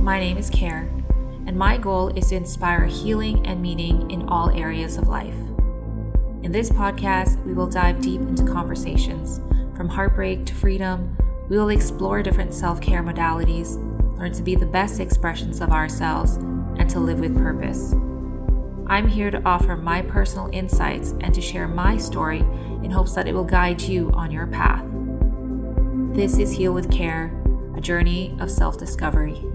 My name is Kerrie, and my goal is to inspire healing and meaning in all areas of life. In this podcast, we will dive deep into conversations. From heartbreak to freedom, we will explore different self-care modalities, learn to be the best expressions of ourselves, and to live with purpose. I'm here to offer my personal insights and to share my story in hopes that it will guide you on your path. This is Heal with Care, a journey of self-discovery.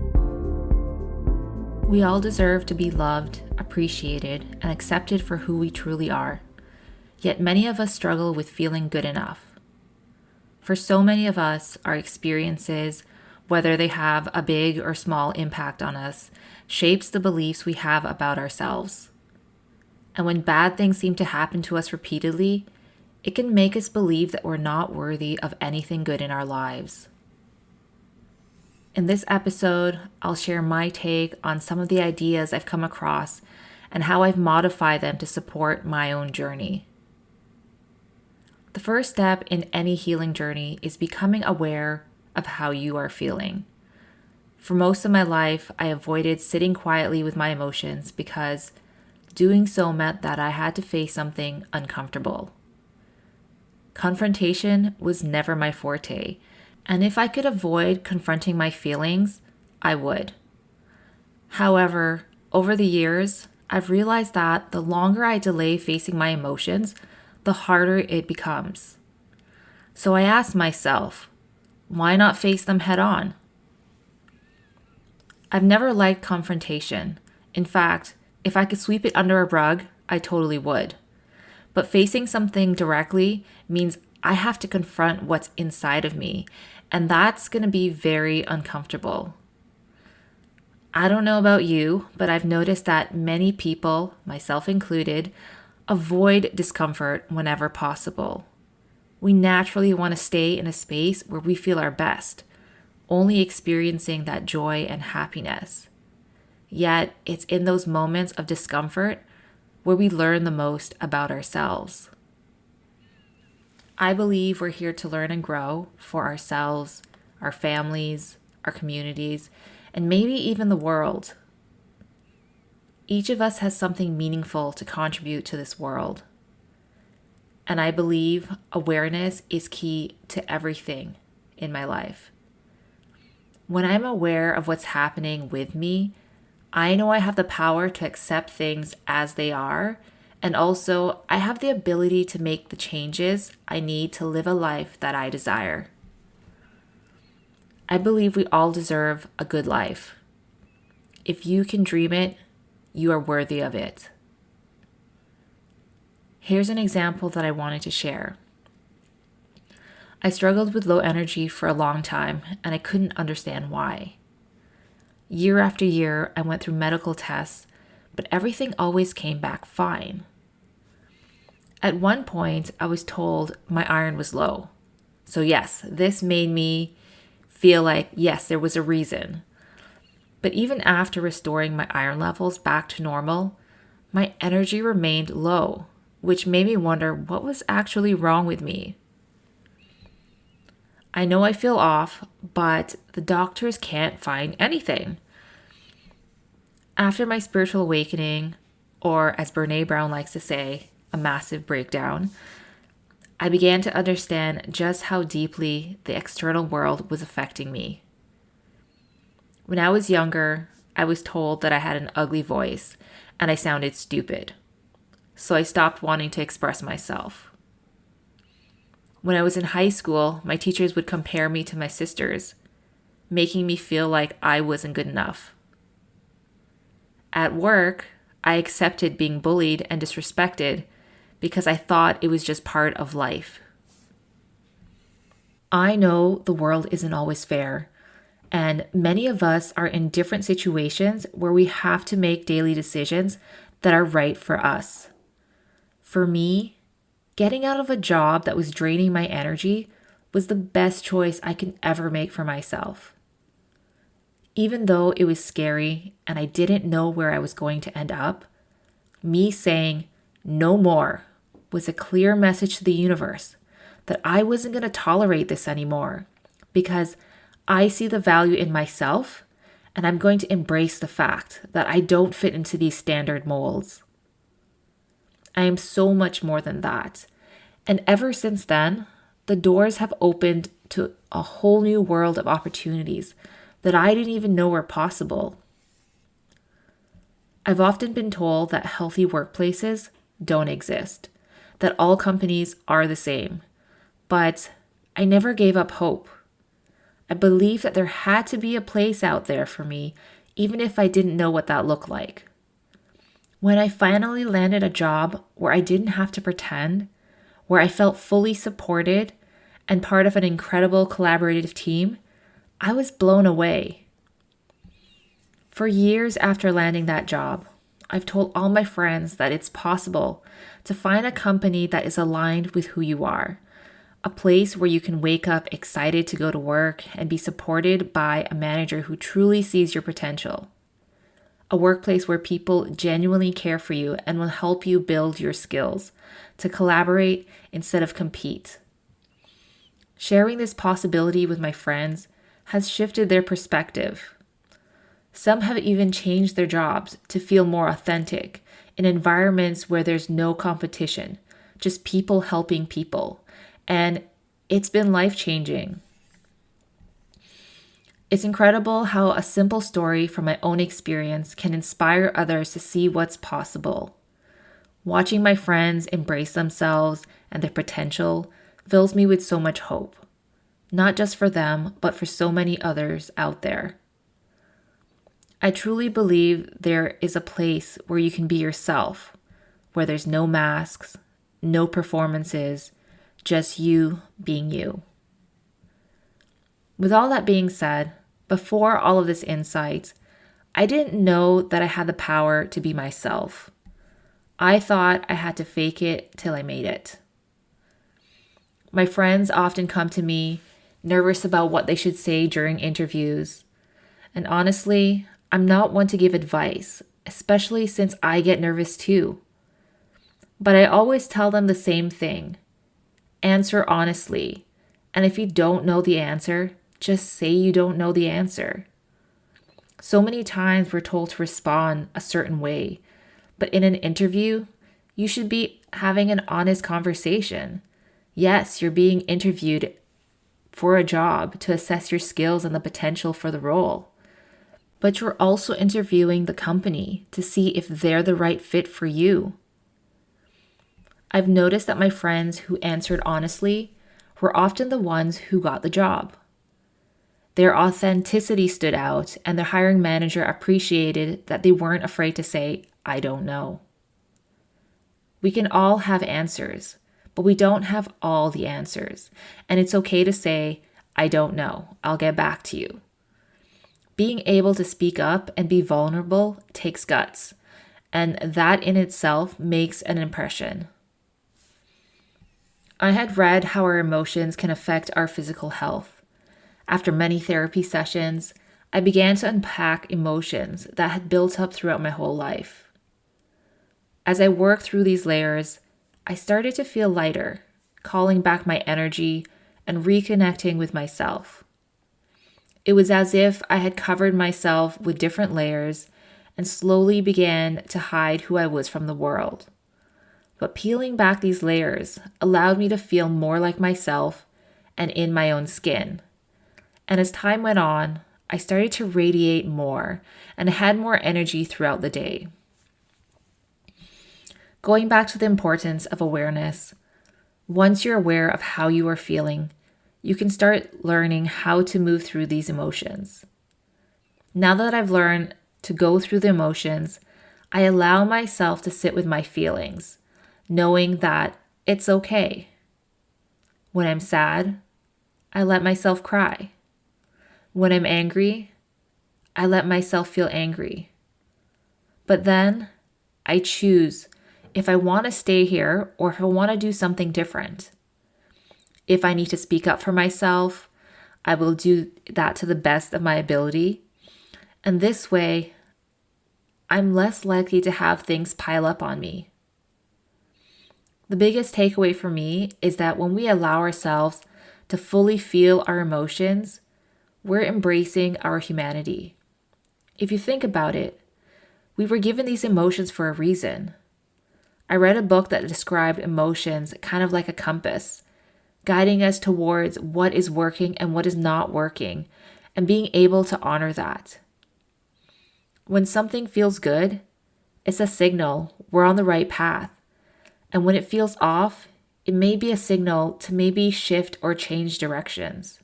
We all deserve to be loved, appreciated, and accepted for who we truly are. Yet many of us struggle with feeling good enough. For so many of us, our experiences, whether they have a big or small impact on us, shapes the beliefs we have about ourselves. And when bad things seem to happen to us repeatedly, it can make us believe that we're not worthy of anything good in our lives. In this episode, I'll share my take on some of the ideas I've come across and how I've modified them to support my own journey. The first step in any healing journey is becoming aware of how you are feeling. For most of my life, I avoided sitting quietly with my emotions because doing so meant that I had to face something uncomfortable. Confrontation was never my forte, and if I could avoid confronting my feelings, I would. However, over the years, I've realized that the longer I delay facing my emotions, the harder it becomes. So I asked myself, why not face them head on? I've never liked confrontation. In fact, if I could sweep it under a rug, I totally would. But facing something directly means I have to confront what's inside of me, and that's going to be very uncomfortable. I don't know about you, but I've noticed that many people, myself included, avoid discomfort whenever possible. We naturally want to stay in a space where we feel our best, only experiencing that joy and happiness. Yet, it's in those moments of discomfort where we learn the most about ourselves. I believe we're here to learn and grow for ourselves, our families, our communities, and maybe even the world. Each of us has something meaningful to contribute to this world. And I believe awareness is key to everything in my life. When I'm aware of what's happening with me, I know I have the power to accept things as they are, and also I have the ability to make the changes I need to live a life that I desire. I believe we all deserve a good life. If you can dream it, you are worthy of it. Here's an example that I wanted to share. I struggled with low energy for a long time, and I couldn't understand why. Year after year, I went through medical tests, but everything always came back fine. At one point, I was told my iron was low. So yes, this made me feel like, yes, there was a reason. But even after restoring my iron levels back to normal, my energy remained low, which made me wonder what was actually wrong with me. I know I feel off, but the doctors can't find anything. After my spiritual awakening, or as Brene Brown likes to say, a massive breakdown, I began to understand just how deeply the external world was affecting me. When I was younger, I was told that I had an ugly voice and I sounded stupid. So I stopped wanting to express myself. When I was in high school, my teachers would compare me to my sisters, making me feel like I wasn't good enough. At work, I accepted being bullied and disrespected because I thought it was just part of life. I know the world isn't always fair, and many of us are in different situations where we have to make daily decisions that are right for us. For me, getting out of a job that was draining my energy was the best choice I can ever make for myself. Even though it was scary and I didn't know where I was going to end up, me saying no more was a clear message to the universe that I wasn't going to tolerate this anymore because I see the value in myself and I'm going to embrace the fact that I don't fit into these standard molds. I am so much more than that. And ever since then, the doors have opened to a whole new world of opportunities that I didn't even know were possible. I've often been told that healthy workplaces don't exist, that all companies are the same. But I never gave up hope. I believed that there had to be a place out there for me, even if I didn't know what that looked like. When I finally landed a job where I didn't have to pretend, where I felt fully supported and part of an incredible collaborative team, I was blown away. For years after landing that job, I've told all my friends that it's possible to find a company that is aligned with who you are, a place where you can wake up excited to go to work and be supported by a manager who truly sees your potential. A workplace where people genuinely care for you and will help you build your skills, to collaborate instead of compete. Sharing this possibility with my friends has shifted their perspective. Some have even changed their jobs to feel more authentic in environments where there's no competition, just people helping people. And it's been life-changing. It's incredible how a simple story from my own experience can inspire others to see what's possible. Watching my friends embrace themselves and their potential fills me with so much hope, not just for them, but for so many others out there. I truly believe there is a place where you can be yourself, where there's no masks, no performances, just you being you. With all that being said, before all of this insight, I didn't know that I had the power to be myself. I thought I had to fake it till I made it. My friends often come to me nervous about what they should say during interviews. And honestly, I'm not one to give advice, especially since I get nervous too. But I always tell them the same thing. Answer honestly. And if you don't know the answer, just say you don't know the answer. So many times we're told to respond a certain way, but in an interview, you should be having an honest conversation. Yes, you're being interviewed for a job to assess your skills and the potential for the role. But you're also interviewing the company to see if they're the right fit for you. I've noticed that my friends who answered honestly were often the ones who got the job. Their authenticity stood out, and their hiring manager appreciated that they weren't afraid to say, "I don't know." We can all have answers, but we don't have all the answers. And it's okay to say, "I don't know. I'll get back to you." Being able to speak up and be vulnerable takes guts, and that in itself makes an impression. I had read how our emotions can affect our physical health. After many therapy sessions, I began to unpack emotions that had built up throughout my whole life. As I worked through these layers, I started to feel lighter, calling back my energy and reconnecting with myself. It was as if I had covered myself with different layers and slowly began to hide who I was from the world. But peeling back these layers allowed me to feel more like myself and in my own skin. And as time went on, I started to radiate more and had more energy throughout the day. Going back to the importance of awareness, once you're aware of how you are feeling, you can start learning how to move through these emotions. Now that I've learned to go through the emotions, I allow myself to sit with my feelings, knowing that it's okay. When I'm sad, I let myself cry. When I'm angry, I let myself feel angry. But then I choose if I want to stay here or if I want to do something different. If I need to speak up for myself, I will do that to the best of my ability. And this way, I'm less likely to have things pile up on me. The biggest takeaway for me is that when we allow ourselves to fully feel our emotions, we're embracing our humanity. If you think about it, we were given these emotions for a reason. I read a book that described emotions kind of like a compass, guiding us towards what is working and what is not working, and being able to honor that. When something feels good, it's a signal we're on the right path. And when it feels off, it may be a signal to maybe shift or change directions.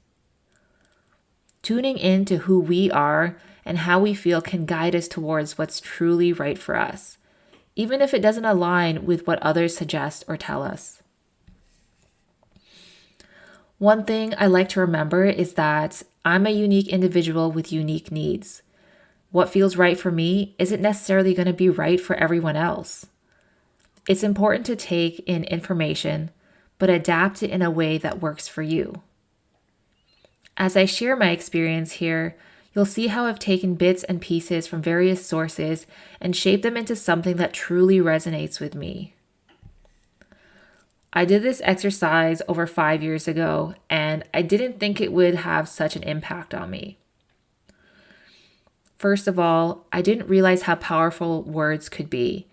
Tuning in to who we are and how we feel can guide us towards what's truly right for us, even if it doesn't align with what others suggest or tell us. One thing I like to remember is that I'm a unique individual with unique needs. What feels right for me isn't necessarily going to be right for everyone else. It's important to take in information, but adapt it in a way that works for you. As I share my experience here, you'll see how I've taken bits and pieces from various sources and shaped them into something that truly resonates with me. I did this exercise over 5 years ago, and I didn't think it would have such an impact on me. First of all, I didn't realize how powerful words could be,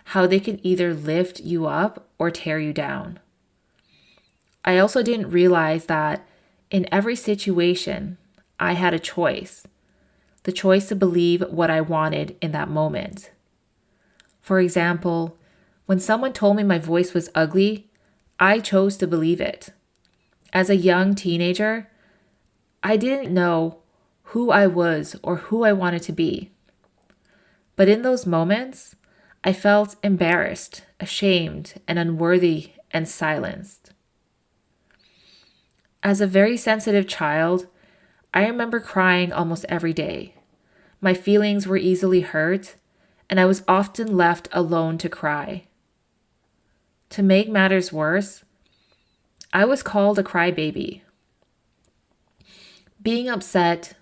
how they can either lift you up or tear you down. I also didn't realize that in every situation, I had a choice, the choice to believe what I wanted in that moment. For example, when someone told me my voice was ugly, I chose to believe it. As a young teenager, I didn't know who I was or who I wanted to be. But in those moments, I felt embarrassed, ashamed, and unworthy and silenced. As a very sensitive child, I remember crying almost every day. My feelings were easily hurt, and I was often left alone to cry. To make matters worse, I was called a crybaby. Being upset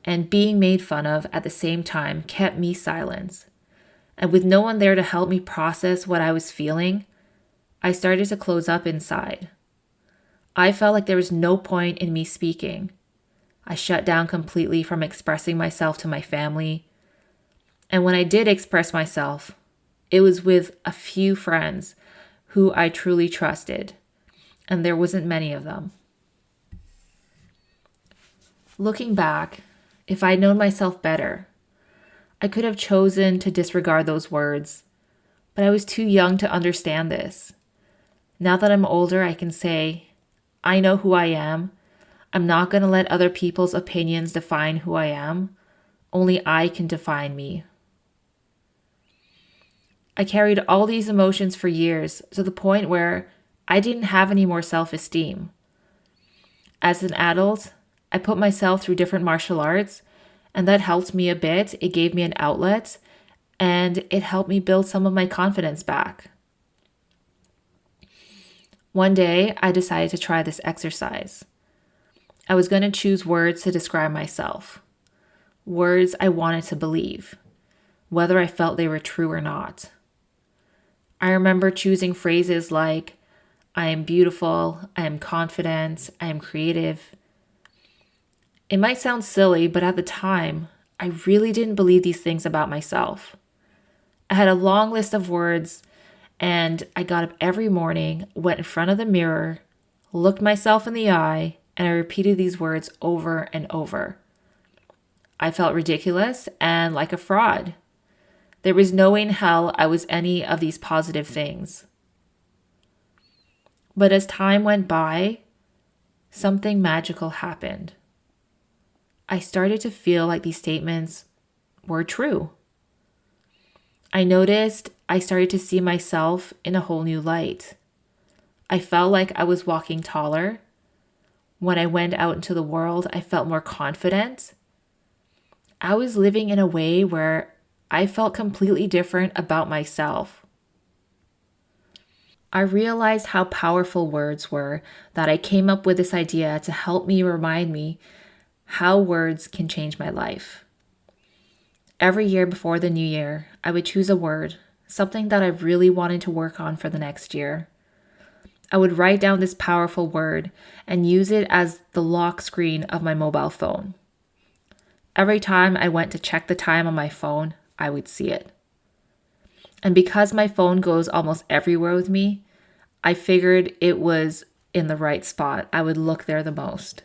and being made fun of at the same time kept me silent. And with no one there to help me process what I was feeling, I started to close up inside. I felt like there was no point in me speaking. I shut down completely from expressing myself to my family. And when I did express myself, it was with a few friends who I truly trusted, and there wasn't many of them. Looking back, if I'd known myself better, I could have chosen to disregard those words, but I was too young to understand this. Now that I'm older, I can say, I know who I am. I'm not going to let other people's opinions define who I am. Only I can define me. I carried all these emotions for years to the point where I didn't have any more self-esteem. As an adult, I put myself through different martial arts, and that helped me a bit. It gave me an outlet, and it helped me build some of my confidence back. One day, I decided to try this exercise. I was going to choose words to describe myself, words I wanted to believe, whether I felt they were true or not. I remember choosing phrases like, I am beautiful, I am confident, I am creative. It might sound silly, but at the time, I really didn't believe these things about myself. I had a long list of words, and I got up every morning, went in front of the mirror, looked myself in the eye, and I repeated these words over and over. I felt ridiculous and like a fraud. There was no way in hell I was any of these positive things. But as time went by, something magical happened. I started to feel like these statements were true. I noticed I started to see myself in a whole new light. I felt like I was walking taller. When I went out into the world, I felt more confident. I was living in a way where I felt completely different about myself. I realized how powerful words were that I came up with this idea to help me remind me how words can change my life. Every year before the new year, I would choose a word, something that I really wanted to work on for the next year. I would write down this powerful word and use it as the lock screen of my mobile phone. Every time I went to check the time on my phone, I would see it. And because my phone goes almost everywhere with me, I figured it was in the right spot. I would look there the most.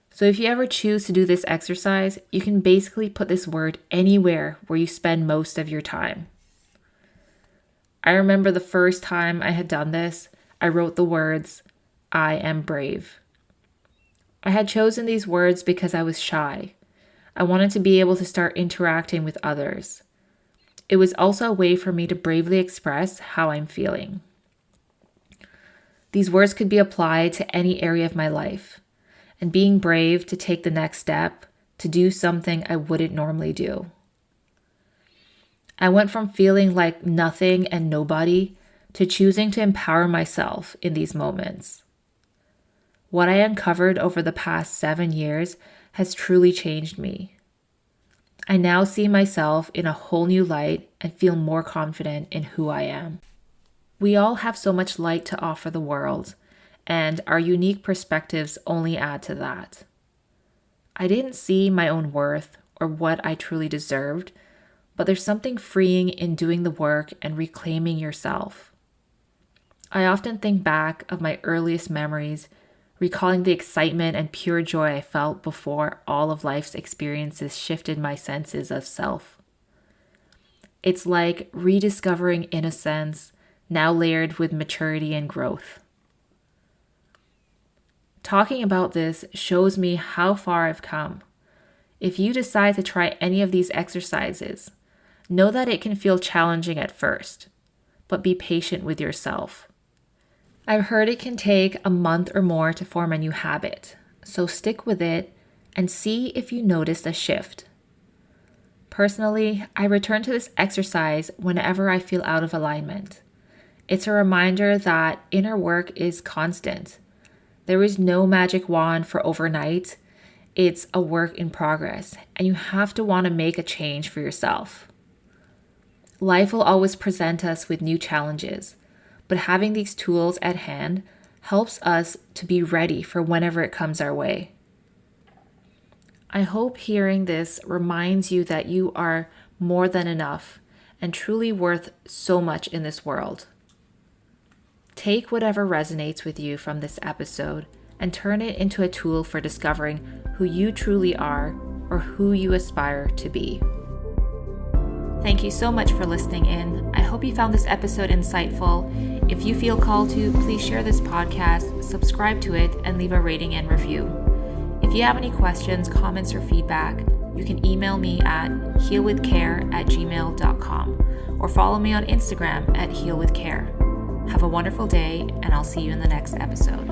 So if you ever choose to do this exercise, you can basically put this word anywhere where you spend most of your time. I remember the first time I had done this, I wrote the words, "I am brave." I had chosen these words because I was shy. I wanted to be able to start interacting with others. It was also a way for me to bravely express how I'm feeling. These words could be applied to any area of my life, and being brave to take the next step, to do something I wouldn't normally do. I went from feeling like nothing and nobody to choosing to empower myself in these moments. What I uncovered over the past 7 years has truly changed me. I now see myself in a whole new light and feel more confident in who I am. We all have so much light to offer the world, and our unique perspectives only add to that. I didn't see my own worth or what I truly deserved, but there's something freeing in doing the work and reclaiming yourself. I often think back of my earliest memories, recalling the excitement and pure joy I felt before all of life's experiences shifted my senses of self. It's like rediscovering innocence, now layered with maturity and growth. Talking about this shows me how far I've come. If you decide to try any of these exercises, know that it can feel challenging at first, but be patient with yourself. I've heard it can take a month or more to form a new habit, so stick with it and see if you notice a shift. Personally, I return to this exercise whenever I feel out of alignment. It's a reminder that inner work is constant. There is no magic wand for overnight. It's a work in progress, and you have to want to make a change for yourself. Life will always present us with new challenges, but having these tools at hand helps us to be ready for whenever it comes our way. I hope hearing this reminds you that you are more than enough and truly worth so much in this world. Take whatever resonates with you from this episode and turn it into a tool for discovering who you truly are or who you aspire to be. Thank you so much for listening in. I hope you found this episode insightful. If you feel called to, please share this podcast, subscribe to it, and leave a rating and review. If you have any questions, comments, or feedback, you can email me at healwithcare@gmail.com or follow me on Instagram at healwithcare. Have a wonderful day, and I'll see you in the next episode.